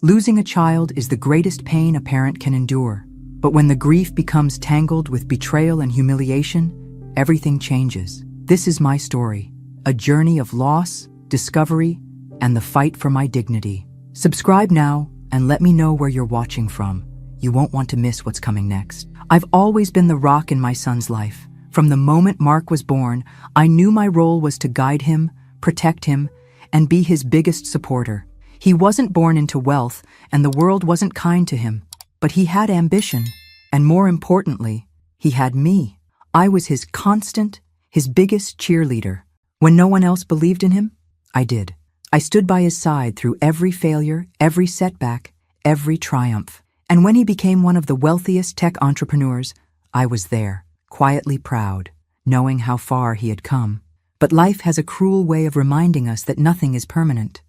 Losing a child is the greatest pain a parent can endure. But when the grief becomes tangled with betrayal and humiliation, everything changes. This is my story, a journey of loss, discovery, and the fight for my dignity. Subscribe now and let me know where you're watching from. You won't want to miss what's coming next. I've always been the rock in my son's life. From the moment Mark was born, I knew my role was to guide him, protect him, and be his biggest supporter. He wasn't born into wealth, and the world wasn't kind to him. But he had ambition, and more importantly, he had me. I was his constant, his biggest cheerleader. When no one else believed in him, I did. I stood by his side through every failure, every setback, every triumph. And when he became one of the wealthiest tech entrepreneurs, I was there, quietly proud, knowing how far he had come. But life has a cruel way of reminding us that nothing is permanent.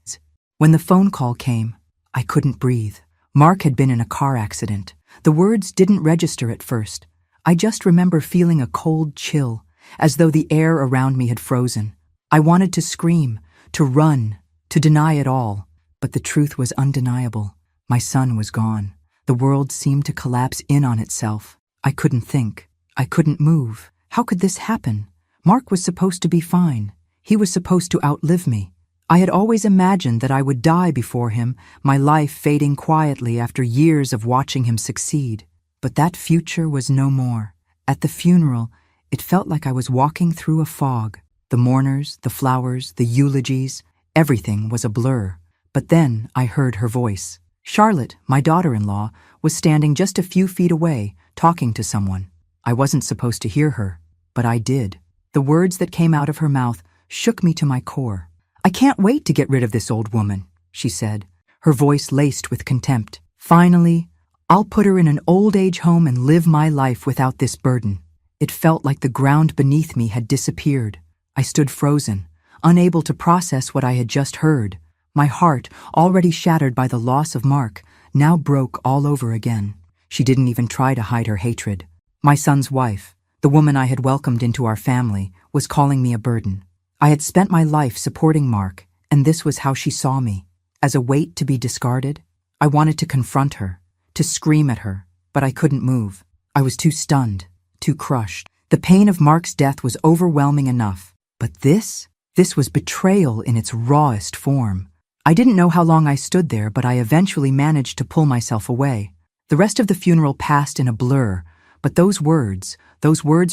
When the phone call came, I couldn't breathe. Mark had been in a car accident. The words didn't register at first. I just remember feeling a cold chill, as though the air around me had frozen. I wanted to scream, to run, to deny it all. But the truth was undeniable. My son was gone. The world seemed to collapse in on itself. I couldn't think. I couldn't move. How could this happen? Mark was supposed to be fine. He was supposed to outlive me. I had always imagined that I would die before him, my life fading quietly after years of watching him succeed. But that future was no more. At the funeral, it felt like I was walking through a fog. The mourners, the flowers, the eulogies, everything was a blur. But then I heard her voice. Charlotte, my daughter-in-law, was standing just a few feet away, talking to someone. I wasn't supposed to hear her, but I did. The words that came out of her mouth shook me to my core. "I can't wait to get rid of this old woman," she said, her voice laced with contempt. "Finally, I'll put her in an old-age home and live my life without this burden." It felt like the ground beneath me had disappeared. I stood frozen, unable to process what I had just heard. My heart, already shattered by the loss of Mark, now broke all over again. She didn't even try to hide her hatred. My son's wife, the woman I had welcomed into our family, was calling me a burden. I had spent my life supporting Mark, and this was how she saw me, as a weight to be discarded. I wanted to confront her, to scream at her, but I couldn't move. I was too stunned, too crushed. The pain of Mark's death was overwhelming enough, but this was betrayal in its rawest form. I didn't know how long I stood there, but I eventually managed to pull myself away. The rest of the funeral passed in a blur, but those words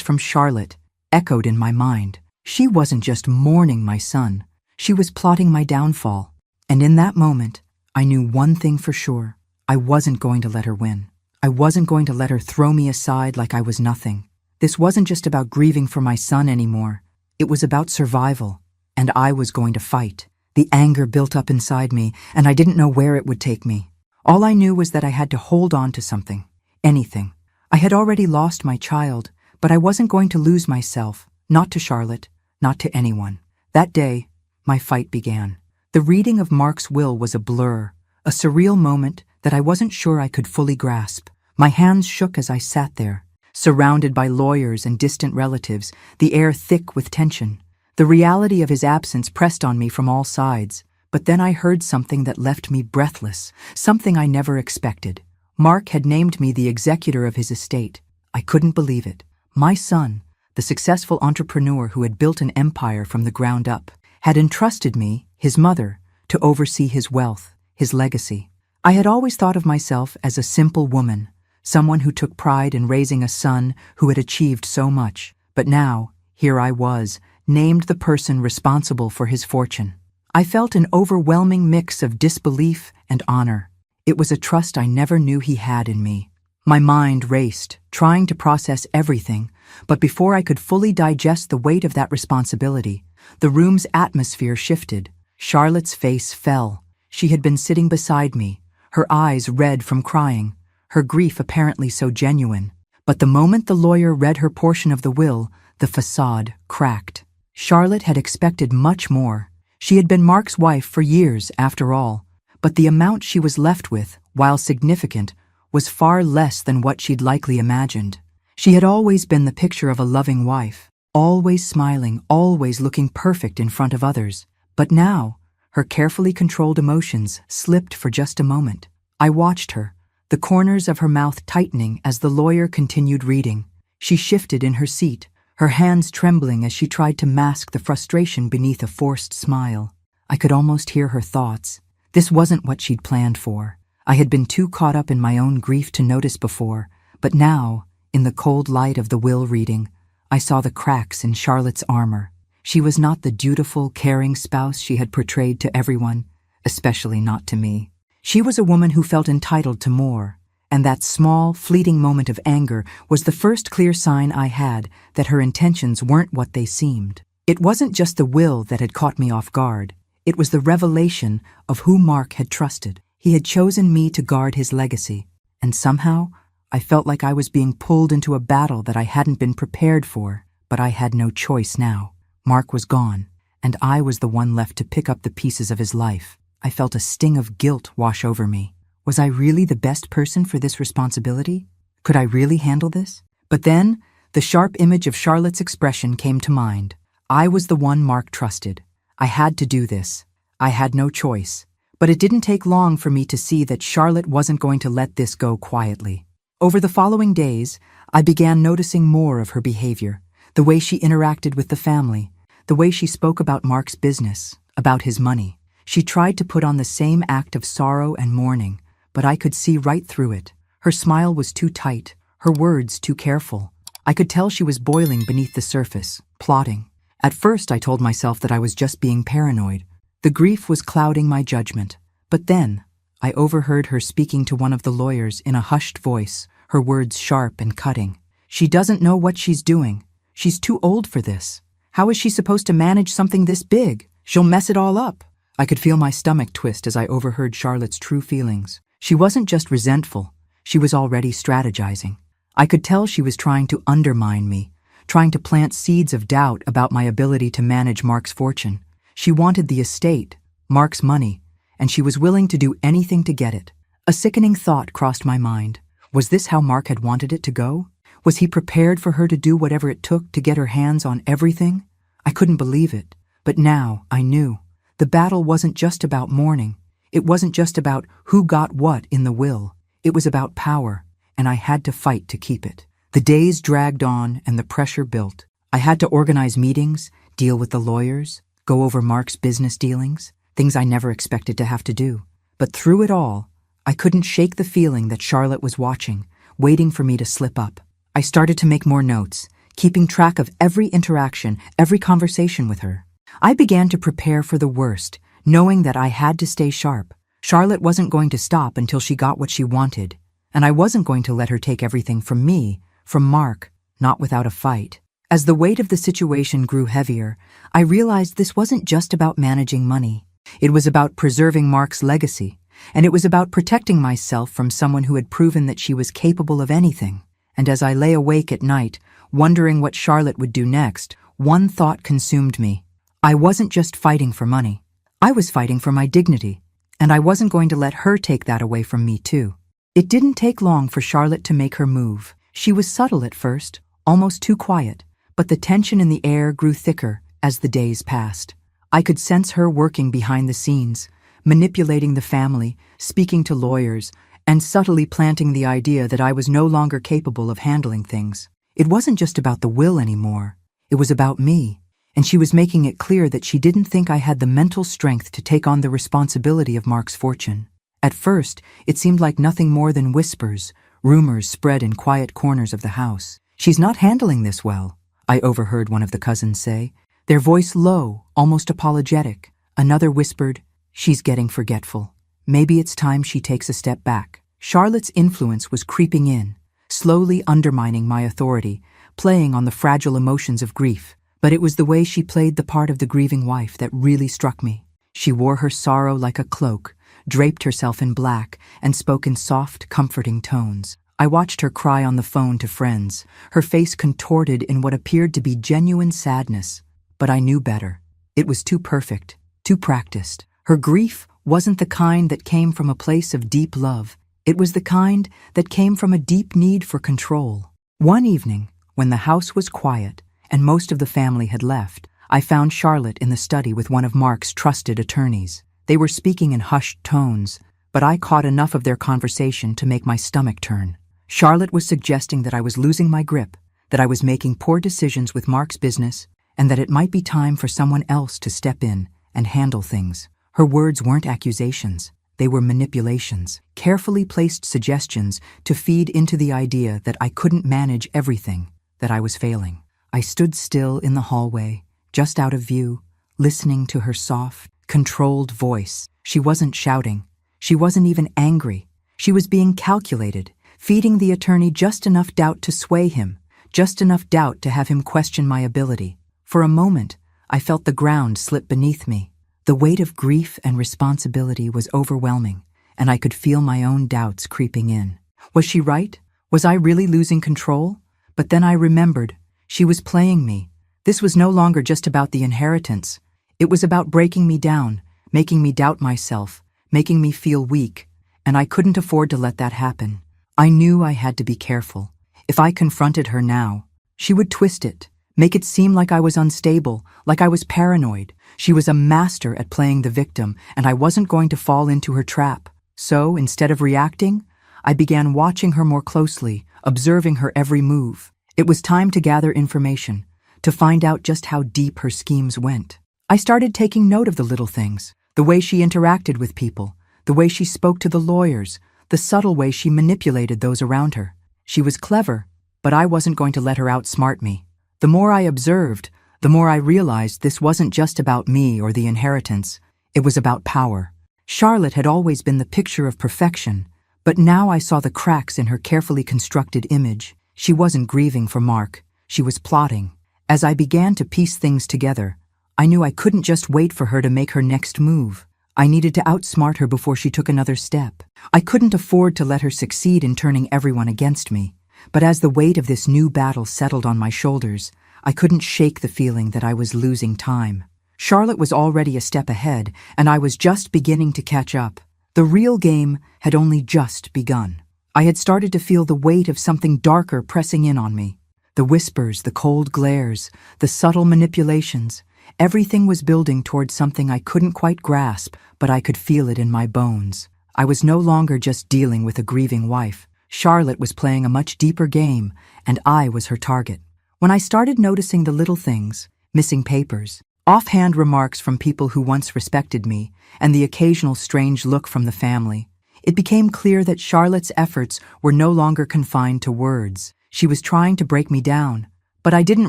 from Charlotte, echoed in my mind. She wasn't just mourning my son, she was plotting my downfall. And in that moment, I knew one thing for sure. I wasn't going to let her win. I wasn't going to let her throw me aside like I was nothing. This wasn't just about grieving for my son anymore. It was about survival, and I was going to fight. The anger built up inside me, and I didn't know where it would take me. All I knew was that I had to hold on to something, anything. I had already lost my child, but I wasn't going to lose myself, not to Charlotte, not to anyone. That day, my fight began. The reading of Mark's will was a blur, a surreal moment that I wasn't sure I could fully grasp. My hands shook as I sat there, surrounded by lawyers and distant relatives, the air thick with tension. The reality of his absence pressed on me from all sides, but then I heard something that left me breathless, something I never expected. Mark had named me the executor of his estate. I couldn't believe it. My son, the successful entrepreneur who had built an empire from the ground up, had entrusted me, his mother, to oversee his wealth, his legacy. I had always thought of myself as a simple woman, someone who took pride in raising a son who had achieved so much. But now, here I was, named the person responsible for his fortune. I felt an overwhelming mix of disbelief and honor. It was a trust I never knew he had in me. My mind raced, trying to process everything, but before I could fully digest the weight of that responsibility, the room's atmosphere shifted. Charlotte's face fell. She had been sitting beside me, her eyes red from crying, her grief apparently so genuine. But the moment the lawyer read her portion of the will, the facade cracked. Charlotte had expected much more. She had been Mark's wife for years, after all, but the amount she was left with, while significant, was far less than what she'd likely imagined. She had always been the picture of a loving wife, always smiling, always looking perfect in front of others. But now, Her carefully controlled emotions slipped for just a moment. I watched her, the corners of her mouth tightening as the lawyer continued reading. She shifted in her seat, her hands trembling as she tried to mask the frustration beneath a forced smile. I could almost hear her thoughts. This wasn't what she'd planned for. I had been too caught up in my own grief to notice before, but now, in the cold light of the will reading, I saw the cracks in Charlotte's armor. She was not the dutiful, caring spouse she had portrayed to everyone, especially not to me. She was a woman who felt entitled to more, and that small, fleeting moment of anger was the first clear sign I had that her intentions weren't what they seemed. It wasn't just the will that had caught me off guard. It was the revelation of who Mark had trusted. He had chosen me to guard his legacy, and somehow I felt like I was being pulled into a battle that I hadn't been prepared for. But I had no choice now. Mark was gone, and I was the one left to pick up the pieces of his life. I felt a sting of guilt wash over me. Was I really the best person for this responsibility? Could I really handle this? But then, the sharp image of Charlotte's expression came to mind. I was the one Mark trusted. I had to do this. I had no choice. But it didn't take long for me to see that Charlotte wasn't going to let this go quietly. Over the following days, I began noticing more of her behavior, the way she interacted with the family, the way she spoke about Mark's business, about his money. She tried to put on the same act of sorrow and mourning, but I could see right through it. Her smile was too tight, her words too careful. I could tell she was boiling beneath the surface, plotting. At first I told myself that I was just being paranoid. The grief was clouding my judgment. But then, I overheard her speaking to one of the lawyers in a hushed voice, her words sharp and cutting. She doesn't know what she's doing. She's too old for this. How is she supposed to manage something this big? She'll mess it all up. I could feel my stomach twist as I overheard Charlotte's true feelings. She wasn't just resentful. She was already strategizing. I could tell she was trying to undermine me, trying to plant seeds of doubt about my ability to manage Mark's fortune. She wanted the estate, Mark's money, and she was willing to do anything to get it. A sickening thought crossed my mind. Was this how Mark had wanted it to go? Was he prepared for her to do whatever it took to get her hands on everything? I couldn't believe it, but now I knew. The battle wasn't just about mourning. It wasn't just about who got what in the will. It was about power, and I had to fight to keep it. The days dragged on and the pressure built. I had to organize meetings, deal with the lawyers, go over Mark's business dealings, things I never expected to have to do. But through it all, I couldn't shake the feeling that Charlotte was watching, waiting for me to slip up. I started to make more notes, keeping track of every interaction, every conversation with her. I began to prepare for the worst, knowing that I had to stay sharp. Charlotte wasn't going to stop until she got what she wanted, and I wasn't going to let her take everything from me, from Mark, not without a fight. As the weight of the situation grew heavier, I realized this wasn't just about managing money. It was about preserving Mark's legacy, and it was about protecting myself from someone who had proven that she was capable of anything. And as I lay awake at night, wondering what Charlotte would do next, one thought consumed me. I wasn't just fighting for money. I was fighting for my dignity, and I wasn't going to let her take that away from me too. It didn't take long for Charlotte to make her move. She was subtle at first, almost too quiet, but the tension in the air grew thicker as the days passed. I could sense her working behind the scenes, manipulating the family, speaking to lawyers, and subtly planting the idea that I was no longer capable of handling things. It wasn't just about the will anymore. It was about me, and she was making it clear that she didn't think I had the mental strength to take on the responsibility of Mark's fortune. At first, it seemed like nothing more than whispers, rumors spread in quiet corners of the house. "She's not handling this well," I overheard one of the cousins say, their voice low, almost apologetic. Another whispered, "She's getting forgetful. Maybe it's time she takes a step back." Charlotte's influence was creeping in, slowly undermining my authority, playing on the fragile emotions of grief. But it was the way she played the part of the grieving wife that really struck me. She wore her sorrow like a cloak, draped herself in black, and spoke in soft, comforting tones. I watched her cry on the phone to friends, her face contorted in what appeared to be genuine sadness. But I knew better. It was too perfect, too practiced. Her grief wasn't the kind that came from a place of deep love. It was the kind that came from a deep need for control. One evening, when the house was quiet and most of the family had left, I found Charlotte in the study with one of Mark's trusted attorneys. They were speaking in hushed tones, but I caught enough of their conversation to make my stomach turn. Charlotte was suggesting that I was losing my grip, that I was making poor decisions with Mark's business, and that it might be time for someone else to step in and handle things. Her words weren't accusations. They were manipulations, carefully placed suggestions to feed into the idea that I couldn't manage everything, that I was failing. I stood still in the hallway, just out of view, listening to her soft, controlled voice. She wasn't shouting. She wasn't even angry. She was being calculated, feeding the attorney just enough doubt to sway him, just enough doubt to have him question my ability. For a moment, I felt the ground slip beneath me. The weight of grief and responsibility was overwhelming, and I could feel my own doubts creeping in. Was she right? Was I really losing control? But then I remembered. She was playing me. This was no longer just about the inheritance. It was about breaking me down, making me doubt myself, making me feel weak, and I couldn't afford to let that happen. I knew I had to be careful. If I confronted her now, she would twist it, make it seem like I was unstable, like I was paranoid. She was a master at playing the victim, and I wasn't going to fall into her trap. So, instead of reacting, I began watching her more closely, observing her every move. It was time to gather information, to find out just how deep her schemes went. I started taking note of the little things, the way she interacted with people, the way she spoke to the lawyers, the subtle way she manipulated those around her. She was clever, but I wasn't going to let her outsmart me. The more I observed, the more I realized this wasn't just about me or the inheritance. It was about power. Charlotte had always been the picture of perfection, but now I saw the cracks in her carefully constructed image. She wasn't grieving for Mark. She was plotting. As I began to piece things together, I knew I couldn't just wait for her to make her next move. I needed to outsmart her before she took another step. I couldn't afford to let her succeed in turning everyone against me. But as the weight of this new battle settled on my shoulders, I couldn't shake the feeling that I was losing time. Charlotte was already a step ahead, and I was just beginning to catch up. The real game had only just begun. I had started to feel the weight of something darker pressing in on me. The whispers, the cold glares, the subtle manipulations. Everything was building towards something I couldn't quite grasp, but I could feel it in my bones. I was no longer just dealing with a grieving wife. Charlotte was playing a much deeper game, and I was her target. When I started noticing the little things, missing papers, offhand remarks from people who once respected me, and the occasional strange look from the family, it became clear that Charlotte's efforts were no longer confined to words. She was trying to break me down, but I didn't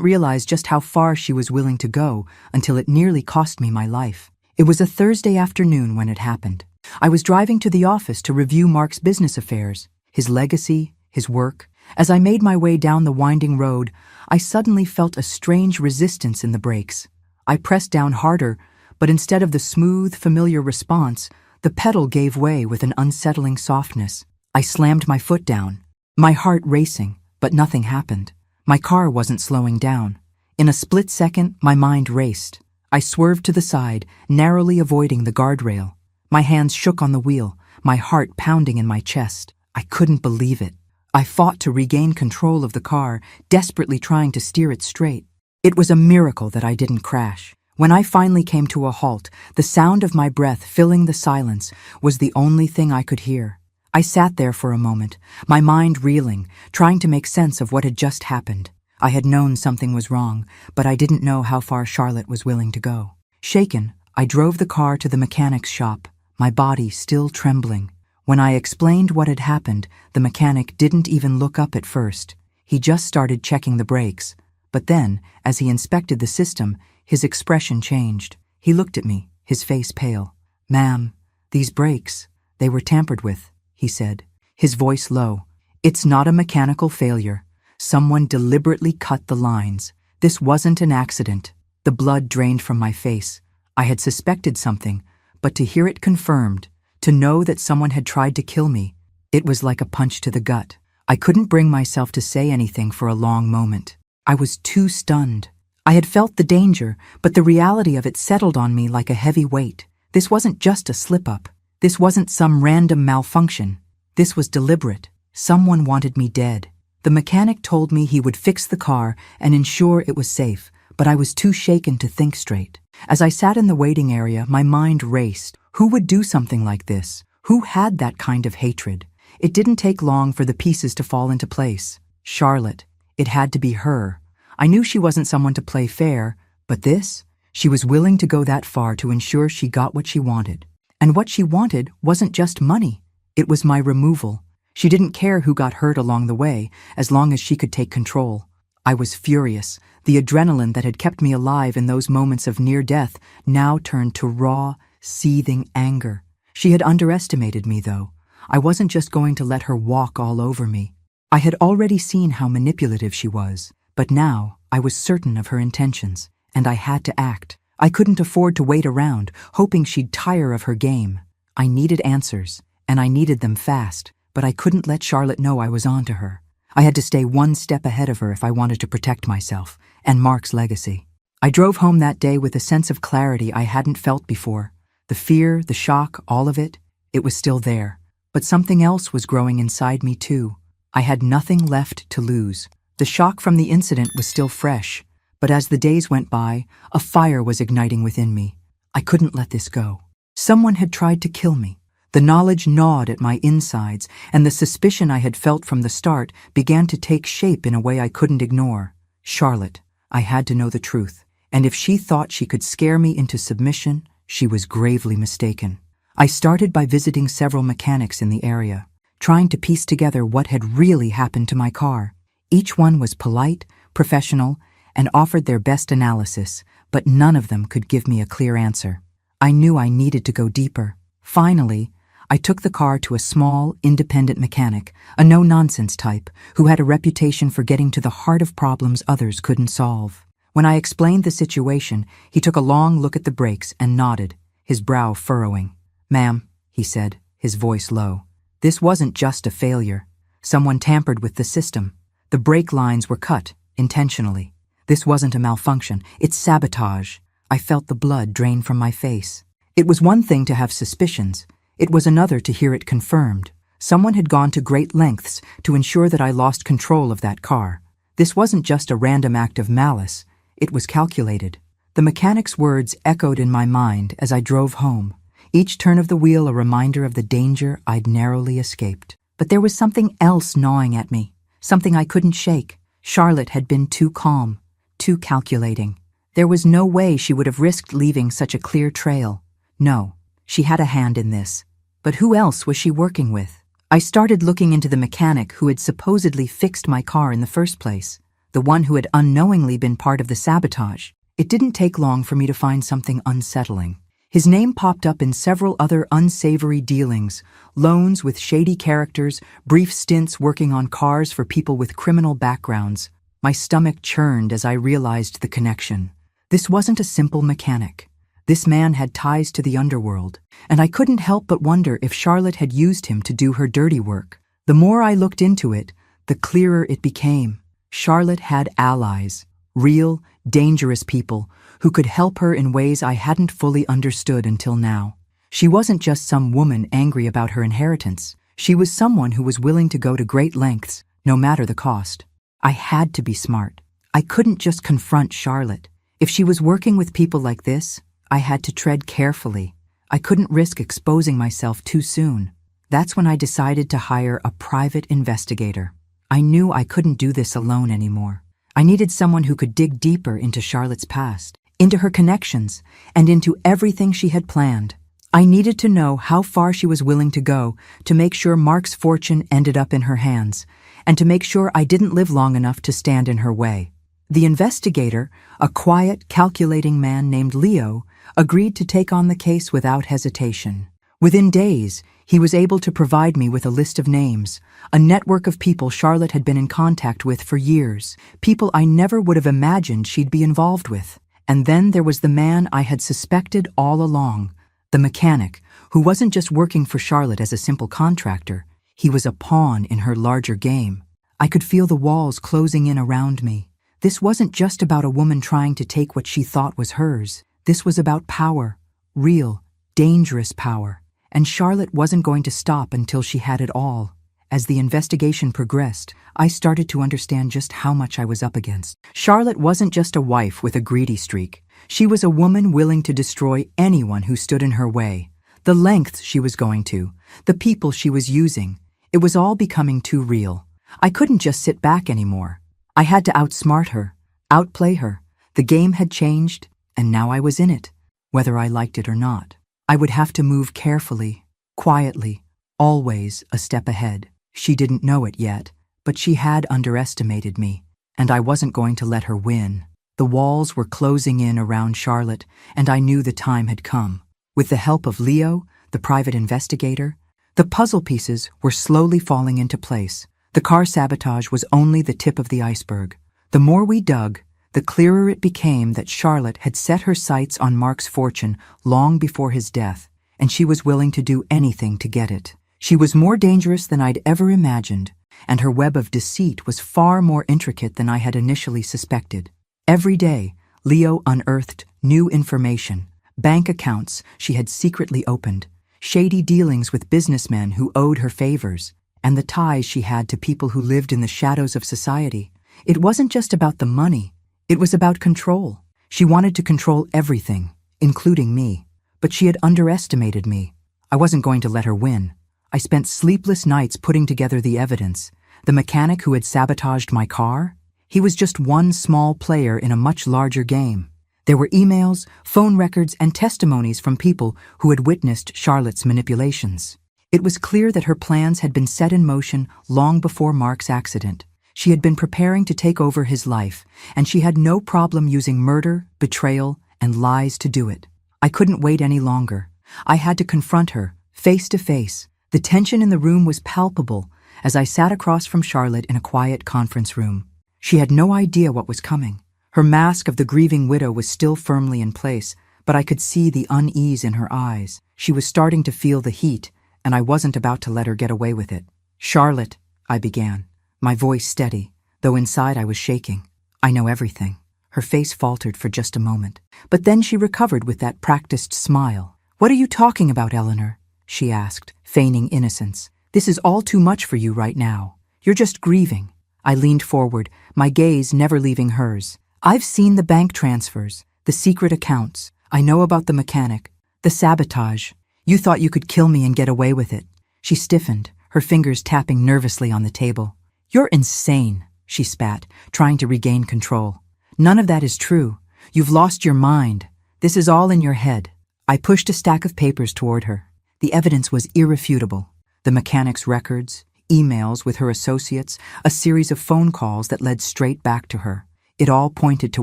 realize just how far she was willing to go until it nearly cost me my life. It was a Thursday afternoon when it happened. I was driving to the office to review Mark's business affairs, his legacy, his work. As I made my way down the winding road, I suddenly felt a strange resistance in the brakes. I pressed down harder, but instead of the smooth, familiar response, the pedal gave way with an unsettling softness. I slammed my foot down, my heart racing, but nothing happened. My car wasn't slowing down. In a split second, my mind raced. I swerved to the side, narrowly avoiding the guardrail. My hands shook on the wheel, my heart pounding in my chest. I couldn't believe it. I fought to regain control of the car, desperately trying to steer it straight. It was a miracle that I didn't crash. When I finally came to a halt, the sound of my breath filling the silence was the only thing I could hear. I sat there for a moment, my mind reeling, trying to make sense of what had just happened. I had known something was wrong, but I didn't know how far Charlotte was willing to go. Shaken, I drove the car to the mechanic's shop, my body still trembling. When I explained what had happened, the mechanic didn't even look up at first. He just started checking the brakes. But then, as he inspected the system, his expression changed. He looked at me, his face pale. "Ma'am, these brakes, they were tampered with," he said, his voice low. "It's not a mechanical failure. Someone deliberately cut the lines. This wasn't an accident." The blood drained from my face. I had suspected something, but to hear it confirmed, to know that someone had tried to kill me, it was like a punch to the gut. I couldn't bring myself to say anything for a long moment. I was too stunned. I had felt the danger, but the reality of it settled on me like a heavy weight. This wasn't just a slip-up. This wasn't some random malfunction. This was deliberate. Someone wanted me dead. The mechanic told me he would fix the car and ensure it was safe, but I was too shaken to think straight. As I sat in the waiting area, my mind raced. Who would do something like this? Who had that kind of hatred? It didn't take long for the pieces to fall into place. Charlotte. It had to be her. I knew she wasn't someone to play fair, but this? She was willing to go that far to ensure she got what she wanted. And what she wanted wasn't just money. It was my removal. She didn't care who got hurt along the way, as long as she could take control. I was furious. The adrenaline that had kept me alive in those moments of near death now turned to raw, seething anger. She had underestimated me, though. I wasn't just going to let her walk all over me. I had already seen how manipulative she was, but now I was certain of her intentions, and I had to act. I couldn't afford to wait around, hoping she'd tire of her game. I needed answers, and I needed them fast, but I couldn't let Charlotte know I was on to her. I had to stay one step ahead of her if I wanted to protect myself and Mark's legacy. I drove home that day with a sense of clarity I hadn't felt before. The fear, the shock, all of it was still there. But something else was growing inside me too. I had nothing left to lose. The shock from the incident was still fresh, but as the days went by, a fire was igniting within me. I couldn't let this go. Someone had tried to kill me. The knowledge gnawed at my insides, and the suspicion I had felt from the start began to take shape in a way I couldn't ignore. Charlotte. I had to know the truth, and if she thought she could scare me into submission, she was gravely mistaken. I started by visiting several mechanics in the area, trying to piece together what had really happened to my car. Each one was polite, professional, and offered their best analysis, but none of them could give me a clear answer. I knew I needed to go deeper. Finally, I took the car to a small, independent mechanic, a no-nonsense type, who had a reputation for getting to the heart of problems others couldn't solve. When I explained the situation, he took a long look at the brakes and nodded, his brow furrowing. "Ma'am," he said, his voice low, "this wasn't just a failure. Someone tampered with the system. The brake lines were cut, intentionally. This wasn't a malfunction, it's sabotage." I felt the blood drain from my face. It was one thing to have suspicions. It was another to hear it confirmed. Someone had gone to great lengths to ensure that I lost control of that car. This wasn't just a random act of malice. It was calculated. The mechanic's words echoed in my mind as I drove home, each turn of the wheel a reminder of the danger I'd narrowly escaped. But there was something else gnawing at me, something I couldn't shake. Charlotte had been too calm, too calculating. There was no way she would have risked leaving such a clear trail. No, she had a hand in this. But who else was she working with? I started looking into the mechanic who had supposedly fixed my car in the first place, the one who had unknowingly been part of the sabotage. It didn't take long for me to find something unsettling. His name popped up in several other unsavory dealings, loans with shady characters, brief stints working on cars for people with criminal backgrounds. My stomach churned as I realized the connection. This wasn't a simple mechanic. This man had ties to the underworld, and I couldn't help but wonder if Charlotte had used him to do her dirty work. The more I looked into it, the clearer it became. Charlotte had allies, real, dangerous people who could help her in ways I hadn't fully understood until now. She wasn't just some woman angry about her inheritance. She was someone who was willing to go to great lengths, no matter the cost. I had to be smart. I couldn't just confront Charlotte. If she was working with people like this, I had to tread carefully. I couldn't risk exposing myself too soon. That's when I decided to hire a private investigator. I knew I couldn't do this alone anymore. I needed someone who could dig deeper into Charlotte's past, into her connections, and into everything she had planned. I needed to know how far she was willing to go to make sure Mark's fortune ended up in her hands, and to make sure I didn't live long enough to stand in her way. The investigator, a quiet, calculating man named Leo, agreed to take on the case without hesitation. Within days, he was able to provide me with a list of names, a network of people Charlotte had been in contact with for years, people I never would have imagined she'd be involved with. And then there was the man I had suspected all along, the mechanic, who wasn't just working for Charlotte as a simple contractor. He was a pawn in her larger game. I could feel the walls closing in around me. This wasn't just about a woman trying to take what she thought was hers. This was about power, real, dangerous power. And Charlotte wasn't going to stop until she had it all. As the investigation progressed, I started to understand just how much I was up against. Charlotte wasn't just a wife with a greedy streak. She was a woman willing to destroy anyone who stood in her way. the lengths she was going to, the people she was using. It was all becoming too real. I couldn't just sit back anymore. I had to outsmart her, outplay her. The game had changed, and now I was in it, whether I liked it or not. I would have to move carefully, quietly, always a step ahead. She didn't know it yet, but she had underestimated me, and I wasn't going to let her win. The walls were closing in around Charlotte, and I knew the time had come. With the help of Leo, the private investigator, the puzzle pieces were slowly falling into place. The car sabotage was only the tip of the iceberg. The more we dug, the clearer it became that Charlotte had set her sights on Mark's fortune long before his death, and she was willing to do anything to get it. She was more dangerous than I'd ever imagined, and her web of deceit was far more intricate than I had initially suspected. Every day, Leo unearthed new information, bank accounts she had secretly opened, shady dealings with businessmen who owed her favors, and the ties she had to people who lived in the shadows of society. It wasn't just about the money, it was about control. She wanted to control everything, including me, but she had underestimated me. I wasn't going to let her win. I spent sleepless nights putting together the evidence. The mechanic who had sabotaged my car? He was just one small player in a much larger game. There were emails, phone records, and testimonies from people who had witnessed Charlotte's manipulations. It was clear that her plans had been set in motion long before Mark's accident. She had been preparing to take over his life, and she had no problem using murder, betrayal, and lies to do it. I couldn't wait any longer. I had to confront her, face to face. The tension in the room was palpable as I sat across from Charlotte in a quiet conference room. She had no idea what was coming. Her mask of the grieving widow was still firmly in place, but I could see the unease in her eyes. She was starting to feel the heat, and I wasn't about to let her get away with it. "Charlotte," I began, my voice steady, though inside I was shaking. "I know everything." Her face faltered for just a moment, but then she recovered with that practiced smile. "What are you talking about, Eleanor?" she asked, feigning innocence. "This is all too much for you right now. You're just grieving." I leaned forward, my gaze never leaving hers. "I've seen the bank transfers, the secret accounts. I know about the mechanic, the sabotage. You thought you could kill me and get away with it." She stiffened, her fingers tapping nervously on the table. "You're insane," she spat, trying to regain control. "None of that is true. You've lost your mind. This is all in your head." I pushed a stack of papers toward her. The evidence was irrefutable. The mechanic's records, emails with her associates, a series of phone calls that led straight back to her. It all pointed to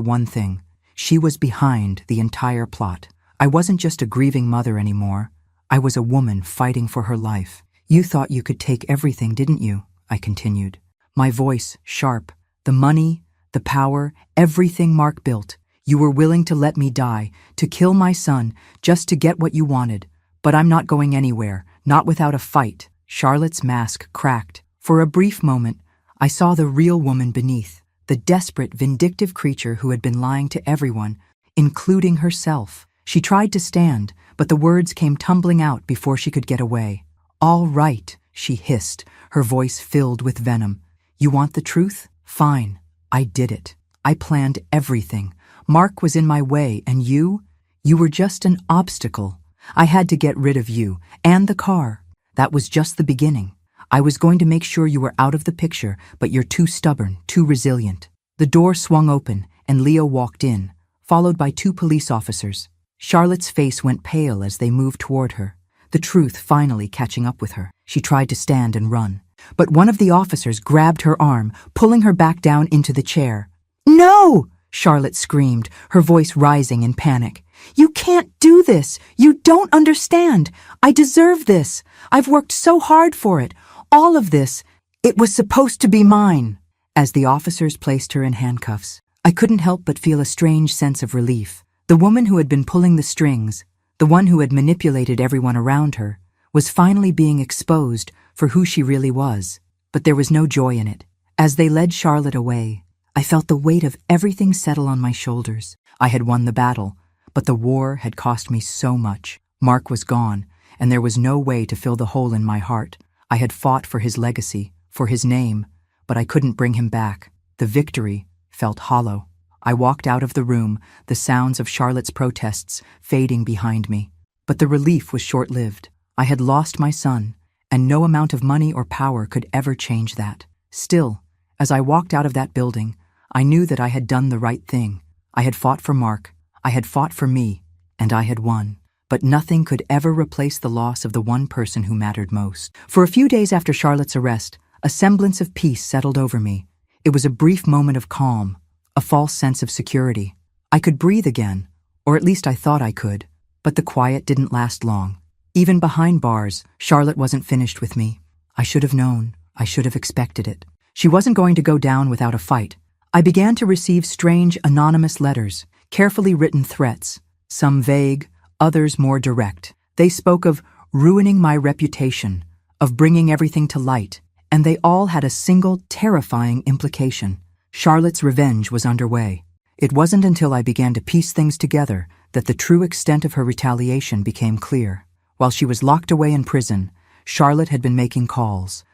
one thing. She was behind the entire plot. I wasn't just a grieving mother anymore. I was a woman fighting for her life. "You thought you could take everything, didn't you?" I continued. My voice sharp. "The money, the power, everything Mark built. You were willing to let me die, to kill my son, just to get what you wanted. But I'm not going anywhere, not without a fight." Charlotte's mask cracked. For a brief moment, I saw the real woman beneath, the desperate, vindictive creature who had been lying to everyone, including herself. She tried to stand, but the words came tumbling out before she could get away. "All right," she hissed, her voice filled with venom. "You want the truth? Fine. I did it. I planned everything. Mark was in my way, and you were just an obstacle. I had to get rid of you, and the car. That was just the beginning. I was going to make sure you were out of the picture, but you're too stubborn, too resilient." The door swung open, and Leo walked in, followed by 2 police officers. Charlotte's face went pale as they moved toward her, the truth finally catching up with her. She tried to stand and run, but one of the officers grabbed her arm, pulling her back down into the chair. "No!" Charlotte screamed, her voice rising in panic. "You can't do this! You don't understand! I deserve this! I've worked so hard for it! All of this! It was supposed to be mine!" As the officers placed her in handcuffs, I couldn't help but feel a strange sense of relief. The woman who had been pulling the strings, the one who had manipulated everyone around her, was finally being exposed for who she really was. But there was no joy in it. As they led Charlotte away, I felt the weight of everything settle on my shoulders. I had won the battle, but the war had cost me so much. Mark was gone, and there was no way to fill the hole in my heart. I had fought for his legacy, for his name, but I couldn't bring him back. The victory felt hollow. I walked out of the room, the sounds of Charlotte's protests fading behind me. But the relief was short-lived. I had lost my son, and no amount of money or power could ever change that. Still, as I walked out of that building, I knew that I had done the right thing. I had fought for Mark, I had fought for me, and I had won. But nothing could ever replace the loss of the one person who mattered most. For a few days after Charlotte's arrest, a semblance of peace settled over me. It was a brief moment of calm, a false sense of security. I could breathe again, or at least I thought I could, but the quiet didn't last long. Even behind bars, Charlotte wasn't finished with me. I should have known, I should have expected it. She wasn't going to go down without a fight. I began to receive strange, anonymous letters, carefully written threats, some vague, others more direct. They spoke of ruining my reputation, of bringing everything to light, and they all had a single, terrifying implication. Charlotte's revenge was underway. It wasn't until I began to piece things together that the true extent of her retaliation became clear. While she was locked away in prison, Charlotte had been making calls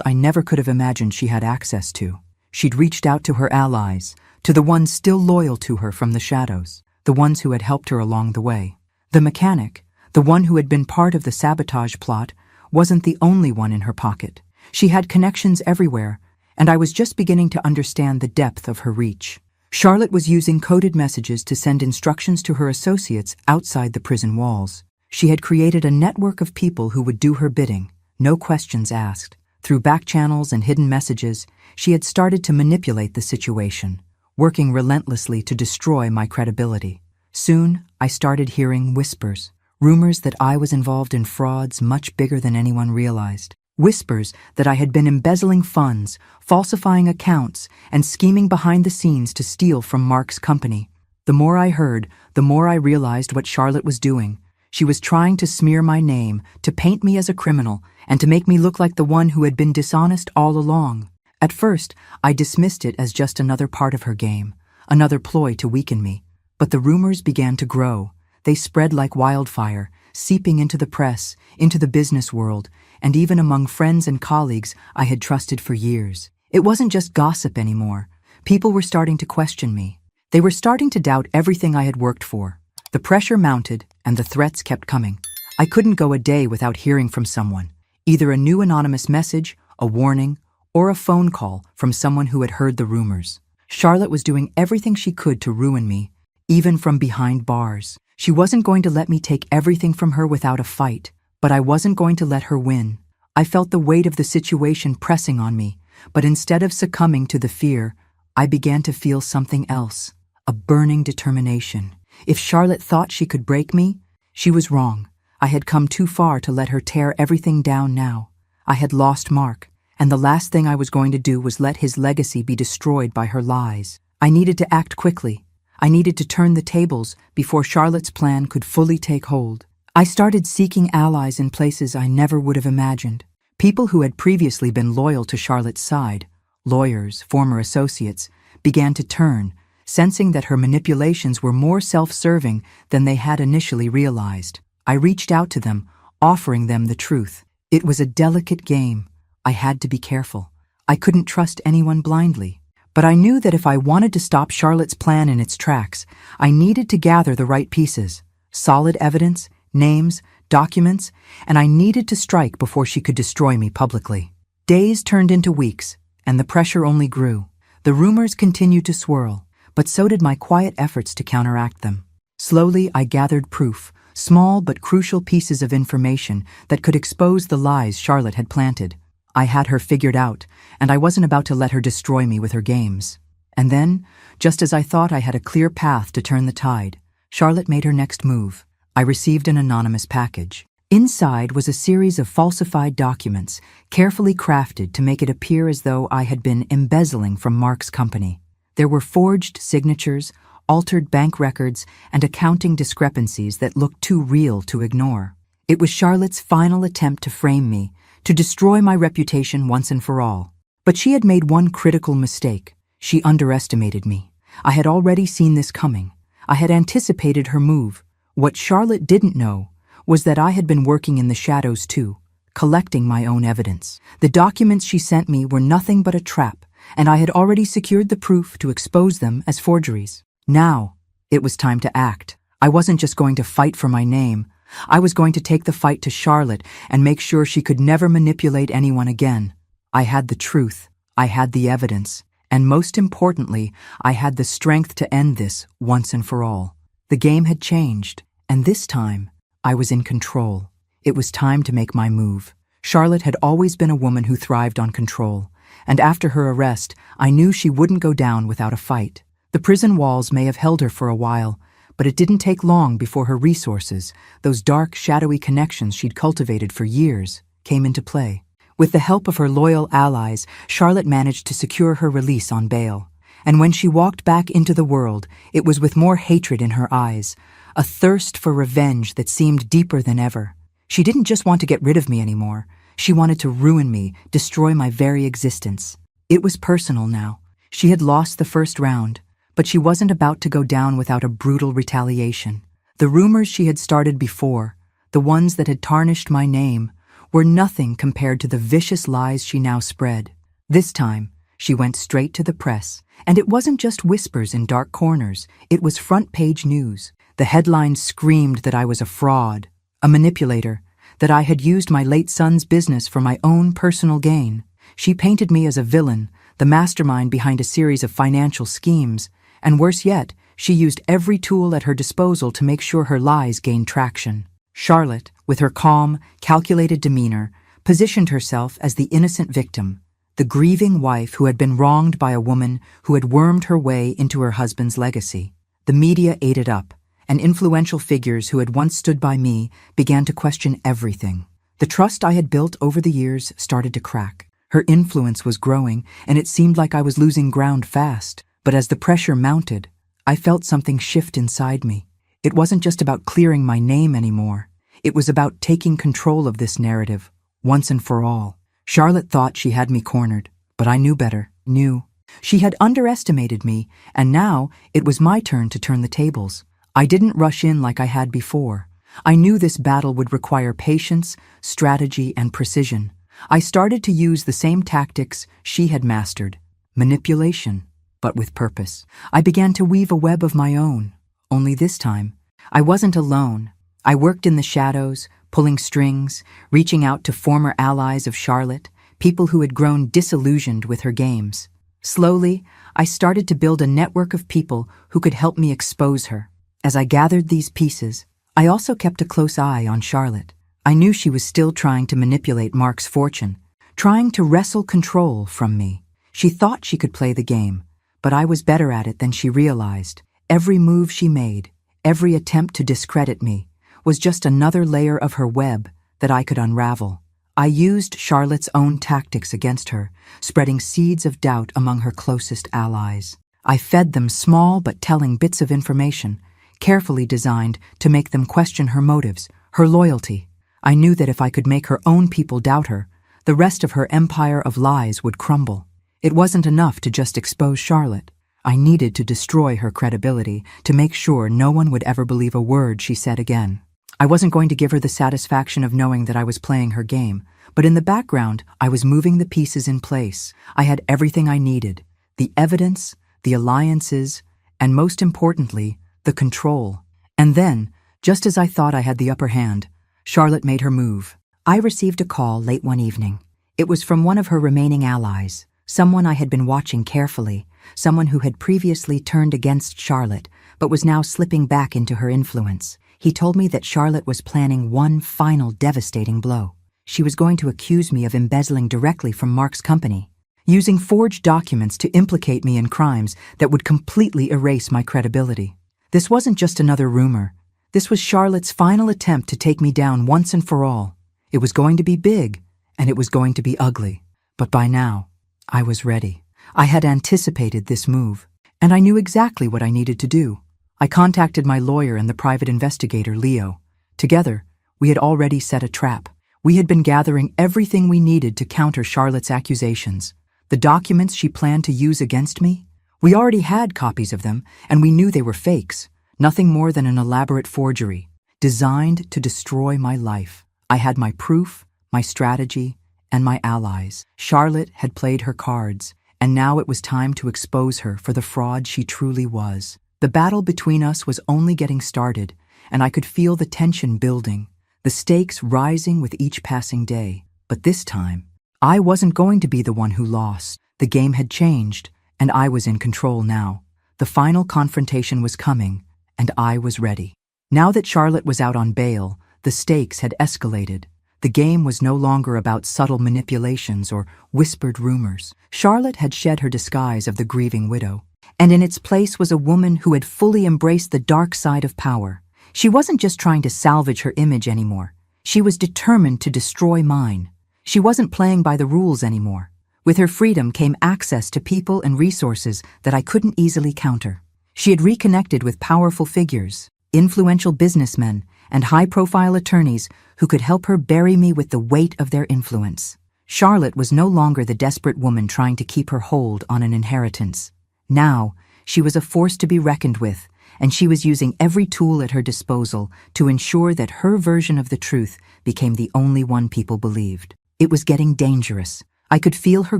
I never could have imagined she had access to. She'd reached out to her allies, to the ones still loyal to her from the shadows, the ones who had helped her along the way. The mechanic, the one who had been part of the sabotage plot, wasn't the only one in her pocket. She had connections everywhere, and I was just beginning to understand the depth of her reach. Charlotte was using coded messages to send instructions to her associates outside the prison walls. She had created a network of people who would do her bidding, no questions asked. Through back channels and hidden messages, she had started to manipulate the situation, working relentlessly to destroy my credibility. Soon, I started hearing whispers, rumors that I was involved in frauds much bigger than anyone realized. Whispers that I had been embezzling funds, falsifying accounts, and scheming behind the scenes to steal from Mark's company. The more I heard, the more I realized what Charlotte was doing. She was trying to smear my name, to paint me as a criminal, and to make me look like the one who had been dishonest all along. At first, I dismissed it as just another part of her game, another ploy to weaken me. But the rumors began to grow. They spread like wildfire, seeping into the press, into the business world, and even among friends and colleagues I had trusted for years. It wasn't just gossip anymore. People were starting to question me. They were starting to doubt everything I had worked for. The pressure mounted, and the threats kept coming. I couldn't go a day without hearing from someone, either a new anonymous message, a warning, or a phone call from someone who had heard the rumors. Charlotte was doing everything she could to ruin me, even from behind bars. She wasn't going to let me take everything from her without a fight, but I wasn't going to let her win. I felt the weight of the situation pressing on me, but instead of succumbing to the fear, I began to feel something else, a burning determination. If Charlotte thought she could break me, she was wrong. I had come too far to let her tear everything down now. I had lost Mark, and the last thing I was going to do was let his legacy be destroyed by her lies. I needed to act quickly. I needed to turn the tables before Charlotte's plan could fully take hold. I started seeking allies in places I never would have imagined. People who had previously been loyal to Charlotte's side, lawyers, former associates, began to turn, sensing that her manipulations were more self-serving than they had initially realized. I reached out to them, offering them the truth. It was a delicate game. I had to be careful. I couldn't trust anyone blindly. But I knew that if I wanted to stop Charlotte's plan in its tracks, I needed to gather the right pieces, solid evidence, names, documents, and I needed to strike before she could destroy me publicly. Days turned into weeks, and the pressure only grew. The rumors continued to swirl, but so did my quiet efforts to counteract them. Slowly, I gathered proof, small but crucial pieces of information that could expose the lies Charlotte had planted. I had her figured out, and I wasn't about to let her destroy me with her games. And then, just as I thought I had a clear path to turn the tide, Charlotte made her next move. I received an anonymous package. Inside was a series of falsified documents, carefully crafted to make it appear as though I had been embezzling from Mark's company. There were forged signatures, altered bank records, and accounting discrepancies that looked too real to ignore. It was Charlotte's final attempt to frame me, to destroy my reputation once and for all. But she had made one critical mistake. She underestimated me. I had already seen this coming. I had anticipated her move. What Charlotte didn't know was that I had been working in the shadows too, collecting my own evidence. The documents she sent me were nothing but a trap, and I had already secured the proof to expose them as forgeries. Now, it was time to act. I wasn't just going to fight for my name. I was going to take the fight to Charlotte and make sure she could never manipulate anyone again. I had the truth, I had the evidence, and most importantly, I had the strength to end this once and for all. The game had changed, and this time, I was in control. It was time to make my move. Charlotte had always been a woman who thrived on control, and after her arrest, I knew she wouldn't go down without a fight. The prison walls may have held her for a while, but it didn't take long before her resources, those dark, shadowy connections she'd cultivated for years, came into play. With the help of her loyal allies, Charlotte managed to secure her release on bail. And when she walked back into the world, it was with more hatred in her eyes, a thirst for revenge that seemed deeper than ever. She didn't just want to get rid of me anymore. She wanted to ruin me, destroy my very existence. It was personal now. She had lost the first round, but she wasn't about to go down without a brutal retaliation. The rumors she had started before, the ones that had tarnished my name, were nothing compared to the vicious lies she now spread. This time, she went straight to the press, and it wasn't just whispers in dark corners, it was front-page news. The headlines screamed that I was a fraud, a manipulator, that I had used my late son's business for my own personal gain. She painted me as a villain, the mastermind behind a series of financial schemes, and worse yet, she used every tool at her disposal to make sure her lies gained traction. Charlotte, with her calm, calculated demeanor, positioned herself as the innocent victim, the grieving wife who had been wronged by a woman who had wormed her way into her husband's legacy. The media ate it up, and influential figures who had once stood by me began to question everything. The trust I had built over the years started to crack. Her influence was growing, and it seemed like I was losing ground fast. But as the pressure mounted, I felt something shift inside me. It wasn't just about clearing my name anymore. It was about taking control of this narrative, once and for all. Charlotte thought she had me cornered, but I knew better, knew. She had underestimated me, and now it was my turn to turn the tables. I didn't rush in like I had before. I knew this battle would require patience, strategy, and precision. I started to use the same tactics she had mastered, manipulation, but with purpose. I began to weave a web of my own. Only this time, I wasn't alone. I worked in the shadows, pulling strings, reaching out to former allies of Charlotte, people who had grown disillusioned with her games. Slowly, I started to build a network of people who could help me expose her. As I gathered these pieces, I also kept a close eye on Charlotte. I knew she was still trying to manipulate Mark's fortune, trying to wrestle control from me. She thought she could play the game, but I was better at it than she realized. Every move she made, every attempt to discredit me, was just another layer of her web that I could unravel. I used Charlotte's own tactics against her, spreading seeds of doubt among her closest allies. I fed them small but telling bits of information, carefully designed to make them question her motives, her loyalty. I knew that if I could make her own people doubt her, the rest of her empire of lies would crumble. It wasn't enough to just expose Charlotte. I needed to destroy her credibility, to make sure no one would ever believe a word she said again. I wasn't going to give her the satisfaction of knowing that I was playing her game, but in the background, I was moving the pieces in place. I had everything I needed: the evidence, the alliances, and most importantly, the control. And then, just as I thought I had the upper hand, Charlotte made her move. I received a call late one evening. It was from one of her remaining allies, someone I had been watching carefully, someone who had previously turned against Charlotte, but was now slipping back into her influence. He told me that Charlotte was planning one final devastating blow. She was going to accuse me of embezzling directly from Mark's company, using forged documents to implicate me in crimes that would completely erase my credibility. This wasn't just another rumor. This was Charlotte's final attempt to take me down once and for all. It was going to be big, and it was going to be ugly. But by now, I was ready. I had anticipated this move, and I knew exactly what I needed to do. I contacted my lawyer and the private investigator, Leo. Together, we had already set a trap. We had been gathering everything we needed to counter Charlotte's accusations. The documents she planned to use against me? We already had copies of them, and we knew they were fakes, nothing more than an elaborate forgery, designed to destroy my life. I had my proof, my strategy, and my allies. Charlotte had played her cards, and now it was time to expose her for the fraud she truly was. The battle between us was only getting started, and I could feel the tension building, the stakes rising with each passing day. But this time, I wasn't going to be the one who lost. The game had changed, and I was in control now. The final confrontation was coming, and I was ready. Now that Charlotte was out on bail, the stakes had escalated. The game was no longer about subtle manipulations or whispered rumors. Charlotte had shed her disguise of the grieving widow, and in its place was a woman who had fully embraced the dark side of power. She wasn't just trying to salvage her image anymore. She was determined to destroy mine. She wasn't playing by the rules anymore. With her freedom came access to people and resources that I couldn't easily counter. She had reconnected with powerful figures, influential businessmen, and high-profile attorneys who could help her bury me with the weight of their influence. Charlotte was no longer the desperate woman trying to keep her hold on an inheritance. Now, she was a force to be reckoned with, and she was using every tool at her disposal to ensure that her version of the truth became the only one people believed. It was getting dangerous. I could feel her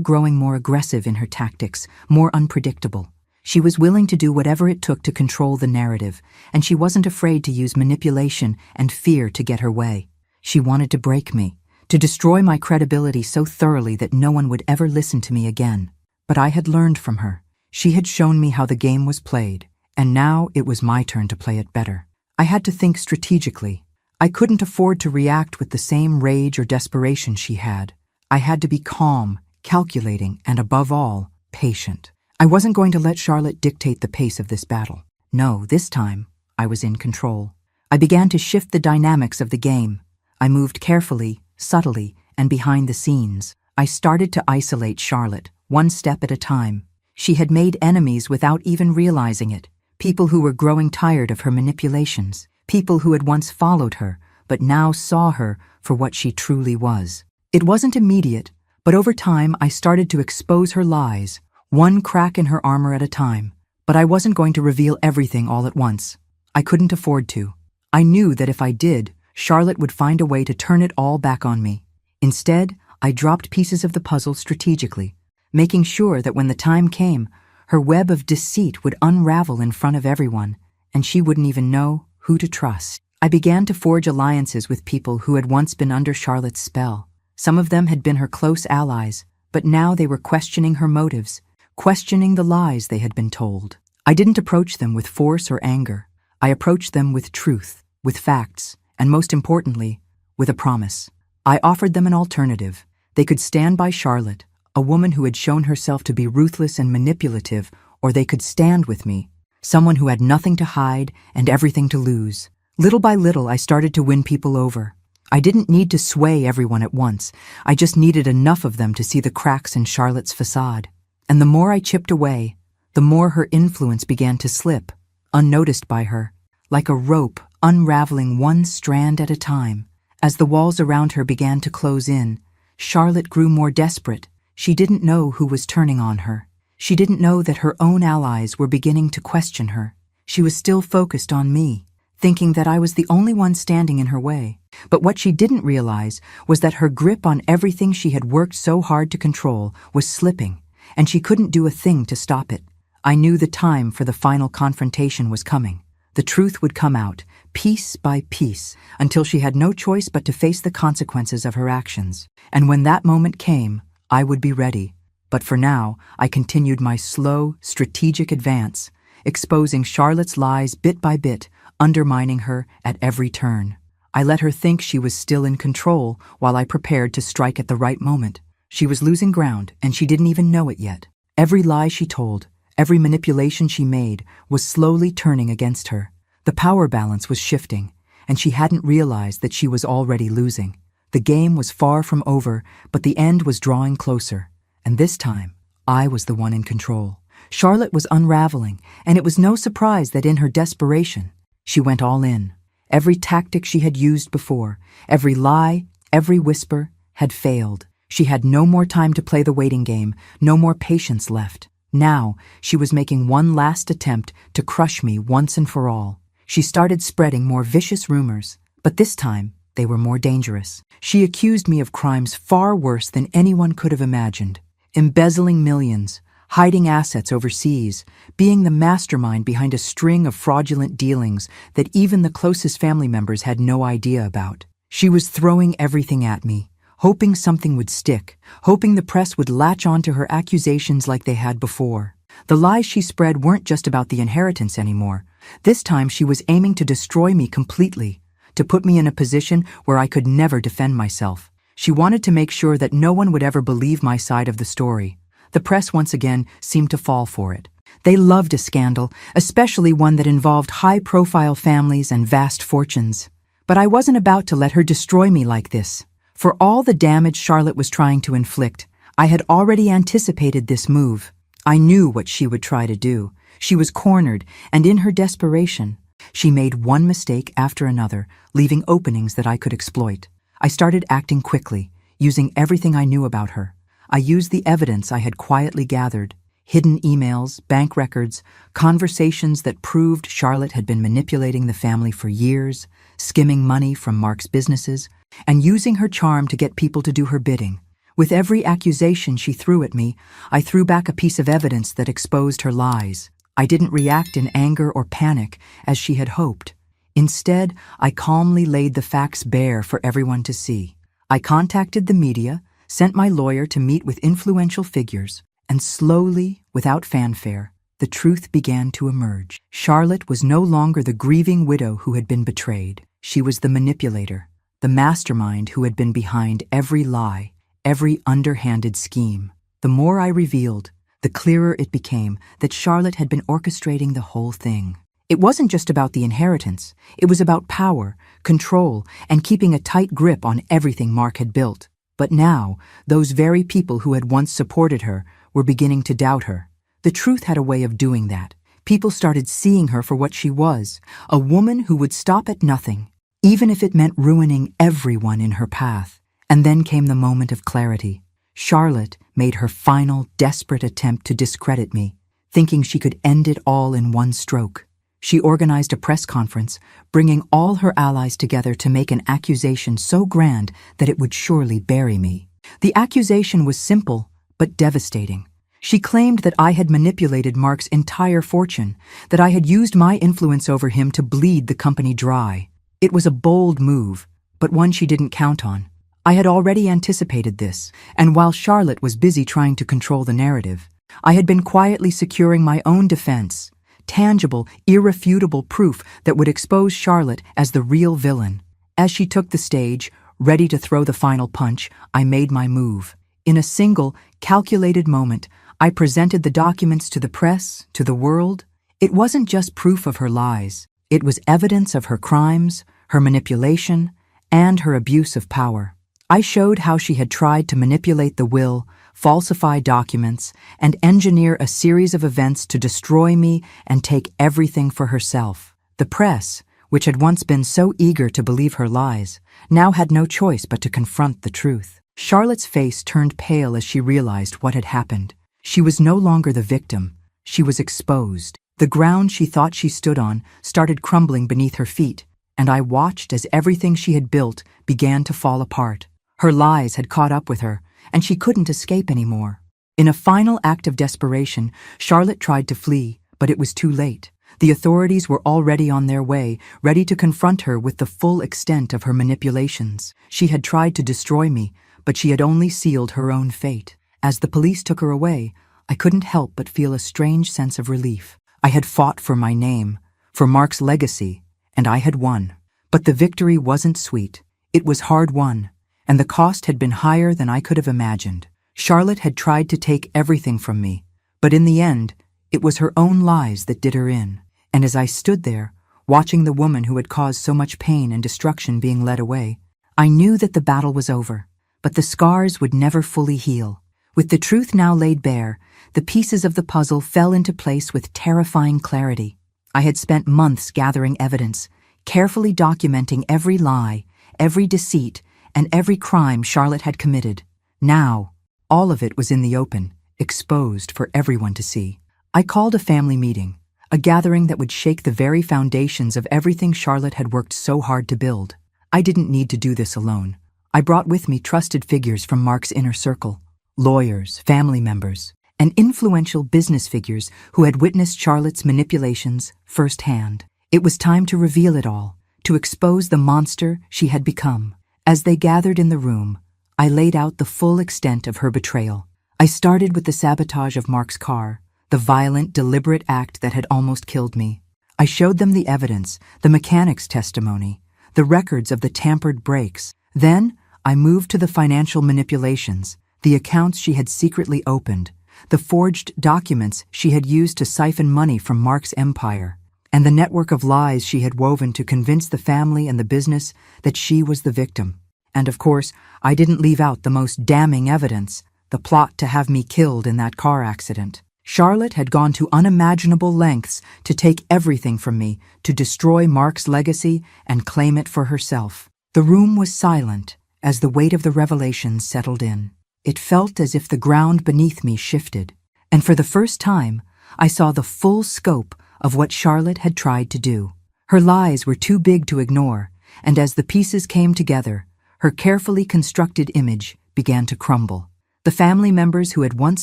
growing more aggressive in her tactics, more unpredictable. She was willing to do whatever it took to control the narrative, and she wasn't afraid to use manipulation and fear to get her way. She wanted to break me, to destroy my credibility so thoroughly that no one would ever listen to me again. But I had learned from her. She had shown me how the game was played, and now it was my turn to play it better. I had to think strategically. I couldn't afford to react with the same rage or desperation she had. I had to be calm, calculating, and above all, patient. I wasn't going to let Charlotte dictate the pace of this battle. No, this time, I was in control. I began to shift the dynamics of the game. I moved carefully, subtly, and behind the scenes. I started to isolate Charlotte, one step at a time. She had made enemies without even realizing it. People who were growing tired of her manipulations. People who had once followed her, but now saw her for what she truly was. It wasn't immediate, but over time I started to expose her lies, one crack in her armor at a time. But I wasn't going to reveal everything all at once. I couldn't afford to. I knew that if I did, Charlotte would find a way to turn it all back on me. Instead, I dropped pieces of the puzzle strategically, making sure that when the time came, her web of deceit would unravel in front of everyone, and she wouldn't even know who to trust. I began to forge alliances with people who had once been under Charlotte's spell. Some of them had been her close allies, but now they were questioning her motives, questioning the lies they had been told. I didn't approach them with force or anger. I approached them with truth, with facts, and most importantly, with a promise. I offered them an alternative. They could stand by Charlotte, a woman who had shown herself to be ruthless and manipulative, or they could stand with me, someone who had nothing to hide and everything to lose. Little by little, I started to win people over. I didn't need to sway everyone at once. I just needed enough of them to see the cracks in Charlotte's facade. And the more I chipped away, the more her influence began to slip, unnoticed by her, like a rope unraveling one strand at a time. As the walls around her began to close in, Charlotte grew more desperate. She didn't know who was turning on her. She didn't know that her own allies were beginning to question her. She was still focused on me, thinking that I was the only one standing in her way. But what she didn't realize was that her grip on everything she had worked so hard to control was slipping, and she couldn't do a thing to stop it. I knew the time for the final confrontation was coming. The truth would come out, piece by piece, until she had no choice but to face the consequences of her actions. And when that moment came, I would be ready. But for now, I continued my slow, strategic advance, exposing Charlotte's lies bit by bit, undermining her at every turn. I let her think she was still in control while I prepared to strike at the right moment. She was losing ground, and she didn't even know it yet. Every lie she told, every manipulation she made, was slowly turning against her. The power balance was shifting, and she hadn't realized that she was already losing. The game was far from over, but the end was drawing closer. And this time, I was the one in control. Charlotte was unraveling, and it was no surprise that in her desperation, she went all in. Every tactic she had used before, every lie, every whisper, had failed. She had no more time to play the waiting game, no more patience left. Now, she was making one last attempt to crush me once and for all. She started spreading more vicious rumors, but this time, they were more dangerous. She accused me of crimes far worse than anyone could have imagined. Embezzling millions, hiding assets overseas, being the mastermind behind a string of fraudulent dealings that even the closest family members had no idea about. She was throwing everything at me, hoping something would stick, hoping the press would latch onto her accusations like they had before. The lies she spread weren't just about the inheritance anymore. This time she was aiming to destroy me completely, to put me in a position where I could never defend myself. She wanted to make sure that no one would ever believe my side of the story. The press once again seemed to fall for it. They loved a scandal, especially one that involved high-profile families and vast fortunes. But I wasn't about to let her destroy me like this. For all the damage Charlotte was trying to inflict, I had already anticipated this move. I knew what she would try to do. She was cornered, and in her desperation, she made one mistake after another, leaving openings that I could exploit. I started acting quickly, using everything I knew about her. I used the evidence I had quietly gathered, hidden emails, bank records, conversations that proved Charlotte had been manipulating the family for years, skimming money from Mark's businesses, and using her charm to get people to do her bidding. With every accusation she threw at me, I threw back a piece of evidence that exposed her lies. I didn't react in anger or panic, as she had hoped. Instead, I calmly laid the facts bare for everyone to see. I contacted the media, sent my lawyer to meet with influential figures, and slowly, without fanfare, the truth began to emerge. Charlotte was no longer the grieving widow who had been betrayed. She was the manipulator, the mastermind who had been behind every lie, every underhanded scheme. The more I revealed, the clearer it became that Charlotte had been orchestrating the whole thing. It wasn't just about the inheritance. It was about power, control, and keeping a tight grip on everything Mark had built. But now, those very people who had once supported her were beginning to doubt her. The truth had a way of doing that. People started seeing her for what she was, a woman who would stop at nothing, even if it meant ruining everyone in her path. And then came the moment of clarity. Charlotte made her final, desperate attempt to discredit me, thinking she could end it all in one stroke. She organized a press conference, bringing all her allies together to make an accusation so grand that it would surely bury me. The accusation was simple, but devastating. She claimed that I had manipulated Mark's entire fortune, that I had used my influence over him to bleed the company dry. It was a bold move, but one she didn't count on. I had already anticipated this, and while Charlotte was busy trying to control the narrative, I had been quietly securing my own defense, tangible, irrefutable proof that would expose Charlotte as the real villain. As she took the stage, ready to throw the final punch, I made my move. In a single, calculated moment, I presented the documents to the press, to the world. It wasn't just proof of her lies. It was evidence of her crimes, her manipulation, and her abuse of power. I showed how she had tried to manipulate the will, falsify documents, and engineer a series of events to destroy me and take everything for herself. The press, which had once been so eager to believe her lies, now had no choice but to confront the truth. Charlotte's face turned pale as she realized what had happened. She was no longer the victim. She was exposed. The ground she thought she stood on started crumbling beneath her feet, and I watched as everything she had built began to fall apart. Her lies had caught up with her, and she couldn't escape anymore. In a final act of desperation, Charlotte tried to flee, but it was too late. The authorities were already on their way, ready to confront her with the full extent of her manipulations. She had tried to destroy me, but she had only sealed her own fate. As the police took her away, I couldn't help but feel a strange sense of relief. I had fought for my name, for Mark's legacy, and I had won. But the victory wasn't sweet. It was hard-won, and the cost had been higher than I could have imagined. Charlotte had tried to take everything from me, but in the end, it was her own lies that did her in. And as I stood there, watching the woman who had caused so much pain and destruction being led away, I knew that the battle was over, but the scars would never fully heal. With the truth now laid bare, the pieces of the puzzle fell into place with terrifying clarity. I had spent months gathering evidence, carefully documenting every lie, every deceit, and every crime Charlotte had committed. Now, all of it was in the open, exposed for everyone to see. I called a family meeting, a gathering that would shake the very foundations of everything Charlotte had worked so hard to build. I didn't need to do this alone. I brought with me trusted figures from Mark's inner circle, lawyers, family members, and influential business figures who had witnessed Charlotte's manipulations firsthand. It was time to reveal it all, to expose the monster she had become. As they gathered in the room, I laid out the full extent of her betrayal. I started with the sabotage of Mark's car, the violent, deliberate act that had almost killed me. I showed them the evidence, the mechanic's testimony, the records of the tampered brakes. Then, I moved to the financial manipulations, the accounts she had secretly opened, the forged documents she had used to siphon money from Mark's empire, and the network of lies she had woven to convince the family and the business that she was the victim. And of course, I didn't leave out the most damning evidence, the plot to have me killed in that car accident. Charlotte had gone to unimaginable lengths to take everything from me, to destroy Mark's legacy and claim it for herself. The room was silent as the weight of the revelations settled in. It felt as if the ground beneath me shifted, and for the first time, I saw the full scope of what Charlotte had tried to do. Her lies were too big to ignore, and as the pieces came together, her carefully constructed image began to crumble. The family members who had once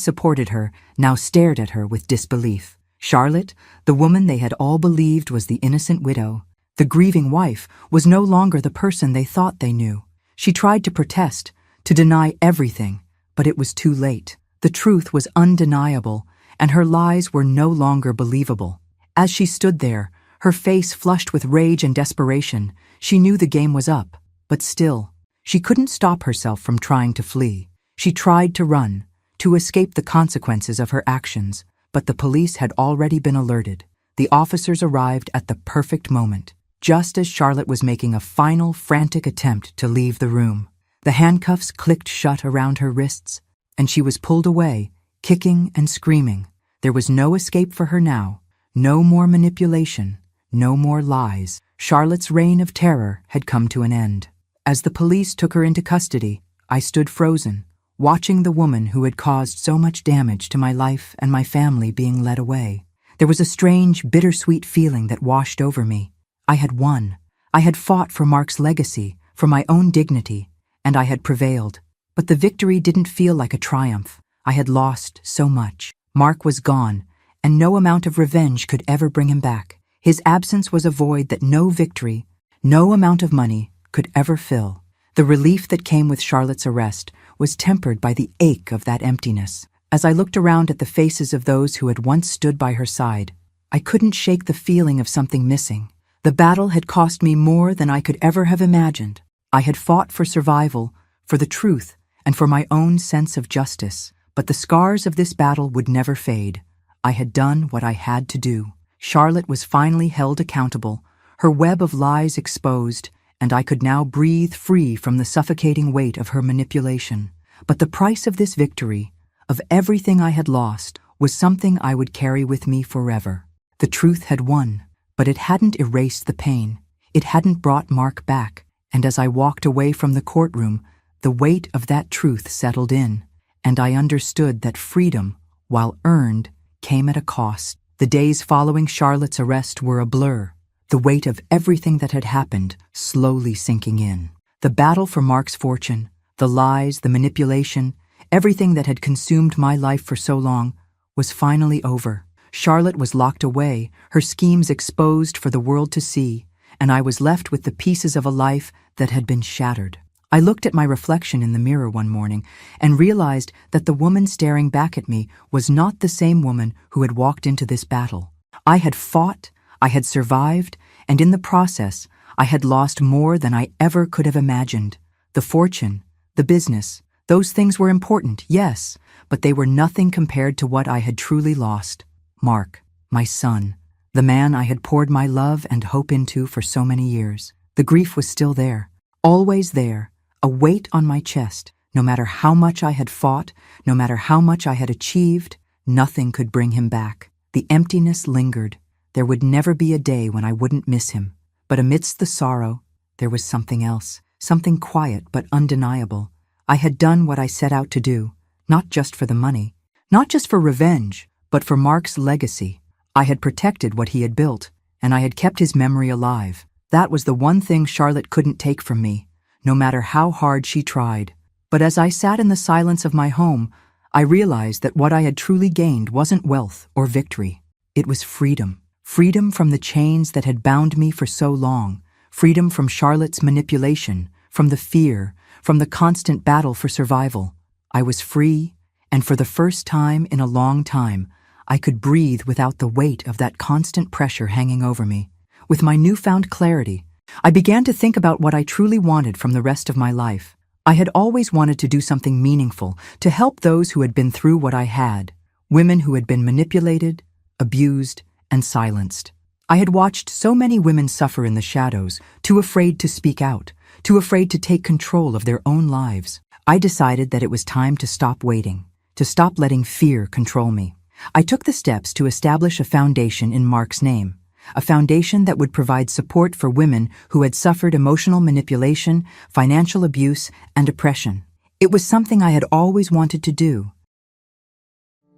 supported her now stared at her with disbelief. Charlotte, the woman they had all believed was the innocent widow, the grieving wife, was no longer the person they thought they knew. She tried to protest, to deny everything, but it was too late. The truth was undeniable, and her lies were no longer believable. As she stood there, her face flushed with rage and desperation, she knew the game was up, but still, she couldn't stop herself from trying to flee. She tried to run, to escape the consequences of her actions, but the police had already been alerted. The officers arrived at the perfect moment, just as Charlotte was making a final frantic attempt to leave the room. The handcuffs clicked shut around her wrists, and she was pulled away, kicking and screaming. There was no escape for her now, no more manipulation, no more lies. Charlotte's reign of terror had come to an end. As the police took her into custody, I stood frozen, watching the woman who had caused so much damage to my life and my family being led away. There was a strange, bittersweet feeling that washed over me. I had won. I had fought for Mark's legacy, for my own dignity, and I had prevailed. But the victory didn't feel like a triumph. I had lost so much. Mark was gone, and no amount of revenge could ever bring him back. His absence was a void that no victory, no amount of money could ever fill. The relief that came with Charlotte's arrest was tempered by the ache of that emptiness. As I looked around at the faces of those who had once stood by her side, I couldn't shake the feeling of something missing. The battle had cost me more than I could ever have imagined. I had fought for survival, for the truth, and for my own sense of justice. But the scars of this battle would never fade. I had done what I had to do. Charlotte was finally held accountable, her web of lies exposed, and I could now breathe free from the suffocating weight of her manipulation. But the price of this victory, of everything I had lost, was something I would carry with me forever. The truth had won, but it hadn't erased the pain. It hadn't brought Mark back, and as I walked away from the courtroom, the weight of that truth settled in, and I understood that freedom, while earned, came at a cost. The days following Charlotte's arrest were a blur, the weight of everything that had happened slowly sinking in. The battle for Mark's fortune, the lies, the manipulation, everything that had consumed my life for so long, was finally over. Charlotte was locked away, her schemes exposed for the world to see, and I was left with the pieces of a life that had been shattered. I looked at my reflection in the mirror one morning and realized that the woman staring back at me was not the same woman who had walked into this battle. I had fought, I had survived, and in the process, I had lost more than I ever could have imagined. The fortune, the business, those things were important, yes, but they were nothing compared to what I had truly lost. Mark, my son, the man I had poured my love and hope into for so many years. The grief was still there, always there, a weight on my chest. No matter how much I had fought, no matter how much I had achieved, nothing could bring him back. The emptiness lingered. There would never be a day when I wouldn't miss him. But amidst the sorrow, there was something else, something quiet but undeniable. I had done what I set out to do, not just for the money, not just for revenge, but for Mark's legacy. I had protected what he had built, and I had kept his memory alive. That was the one thing Charlotte couldn't take from me, no matter how hard she tried. But as I sat in the silence of my home, I realized that what I had truly gained wasn't wealth or victory. It was freedom. Freedom from the chains that had bound me for so long. Freedom from Charlotte's manipulation, from the fear, from the constant battle for survival. I was free, and for the first time in a long time, I could breathe without the weight of that constant pressure hanging over me. With my newfound clarity, I began to think about what I truly wanted from the rest of my life. I had always wanted to do something meaningful, to help those who had been through what I had, women who had been manipulated, abused, and silenced. I had watched so many women suffer in the shadows, too afraid to speak out, too afraid to take control of their own lives. I decided that it was time to stop waiting, to stop letting fear control me. I took the steps to establish a foundation in Mark's name, a foundation that would provide support for women who had suffered emotional manipulation, financial abuse, and oppression. It was something I had always wanted to do.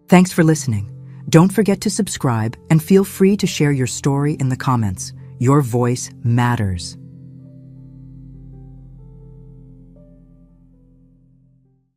Thanks for listening. Don't forget to subscribe and feel free to share your story in the comments. Your voice matters.